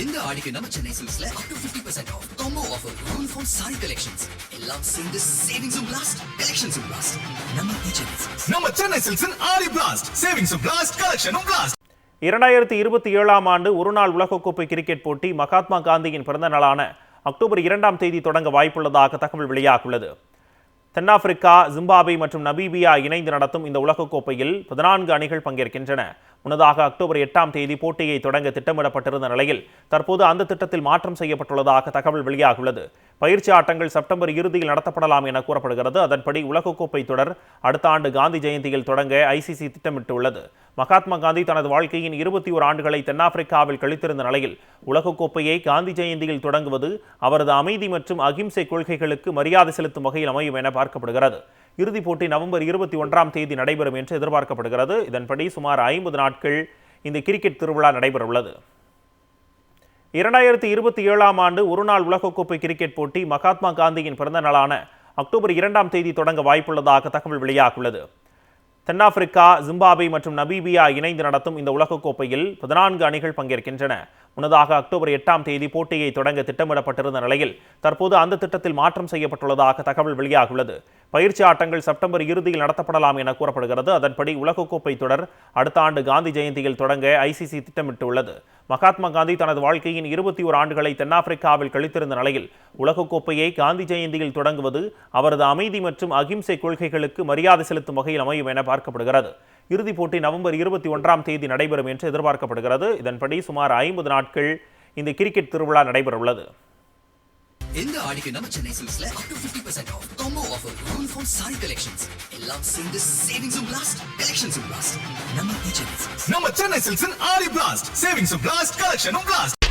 இந்த ஆடிக்கு நம்ம Chennai சில்க்ஸ்ல up to 50% off combo offer uniform saree collections எல்லாம் சேர்ந்து savings blast collections blast நம்ம சென்னை சில்க்ஸின் ஆடி blast savings blast collection blast 2027 ஆண்டு ஒருநாள் உலகக்கோப்பை கிரிக்கெட் போட்டி மகாத்மா காந்தியின் பிறந்த நாளான அக்டோபர் 2ஆம் தேதி தொடங்க வாய்ப்புள்ளதாக தகவல் வெளியாகியுள்ளது. தென்னாப்பிரிக்கா, ஜிம்பாப்வே மற்றும் நமீபியா இணைந்து நடத்தும் இந்த உலகக்கோப்பையில் 14 அணிகள் பங்கேற்கின்றன. முன்னதாக அக்டோபர் 8ஆம் தேதி போட்டியை தொடங்க திட்டமிடப்பட்டிருந்த நிலையில் தற்போது அந்த திட்டத்தில் மாற்றம் செய்யப்பட்டுள்ளதாக தகவல் வெளியாகியுள்ளது. பயிற்சி ஆட்டங்கள் செப்டம்பர் இறுதியில் நடத்தப்படலாம் என கூறப்படுகிறது. அதன்படி உலகக்கோப்பை தொடர் அடுத்த ஆண்டு காந்தி ஜெயந்தியில் தொடங்க ஐசிசி திட்டமிட்டுள்ளது. மகாத்மா காந்தி தனது வாழ்க்கையின் 21 ஆண்டுகளை தென்னாப்பிரிக்காவில் கழித்திருந்த நிலையில் உலகக்கோப்பையை காந்தி ஜெயந்தியில் தொடங்குவது அவரது அமைதி மற்றும் அகிம்சை கொள்கைகளுக்கு மரியாதை செலுத்தும் வகையில் அமையும் என பார்க்கப்படுகிறது. இறுதிப் போட்டி நவம்பர் 21ஆம் தேதி நடைபெறும் என்று எதிர்பார்க்கப்படுகிறது. இதன்படி சுமார் 50 நாட்கள் இந்த கிரிக்கெட் திருவிழா நடைபெறவுள்ளது. 2027ஆம் ஆண்டு ஒருநாள் உலகக்கோப்பை கிரிக்கெட் போட்டி மகாத்மா காந்தியின் பிறந்த நாளான அக்டோபர் 2ஆம் தேதி தொடங்க வாய்ப்புள்ளதாக தகவல் வெளியாகியுள்ளது. தென்னாப்பிரிக்கா, ஜிம்பாப்வே மற்றும் நமீபியா இணைந்து நடத்தும் இந்த உலகக்கோப்பையில் 14 அணிகள் பங்கேற்கின்றன. முன்னதாக அக்டோபர் 8ஆம் தேதி போட்டியை தொடங்க திட்டமிடப்பட்டிருந்த நிலையில் தற்போது அந்த திட்டத்தில் மாற்றம் செய்யப்பட்டுள்ளதாக தகவல் வெளியாகியுள்ளது. பயிற்சி ஆட்டங்கள் செப்டம்பர் இறுதியில் நடத்தப்படலாம் என கூறப்படுகிறது. அதன்படி உலகக்கோப்பை தொடர் அடுத்த ஆண்டு காந்தி ஜெயந்தியில் தொடங்க ஐசிசி திட்டமிட்டுள்ளது. மகாத்மா காந்தி தனது வாழ்க்கையின் 21 ஆண்டுகளை தென்னாப்பிரிக்காவில் கழித்திருந்த நிலையில் உலகக்கோப்பையை காந்தி ஜெயந்தியில் தொடங்குவது அவரது அமைதி மற்றும் அகிம்சை கொள்கைகளுக்கு மரியாதை செலுத்தும் வகையில் அமையும் என பார்க்கப்படுகிறது. இறுதிப் போட்டி நவம்பர் 21ஆம் தேதி நடைபெறும் என்று எதிர்பார்க்கப்படுகிறது. இதன்படி சுமார் 50 நாட்கள் இந்த கிரிக்கெட் திருவிழா நடைபெறவுள்ளது. இந்த ஆடிக்கு நம்ம Chennai சில்க்ஸ்ல up to 50% off combo offer uniform saree collections எல்லாம் சேர்ந்து savings blast collections blast நம்ம சென்னை சில்க்ஸின் ஆடி blast savings blast collection blast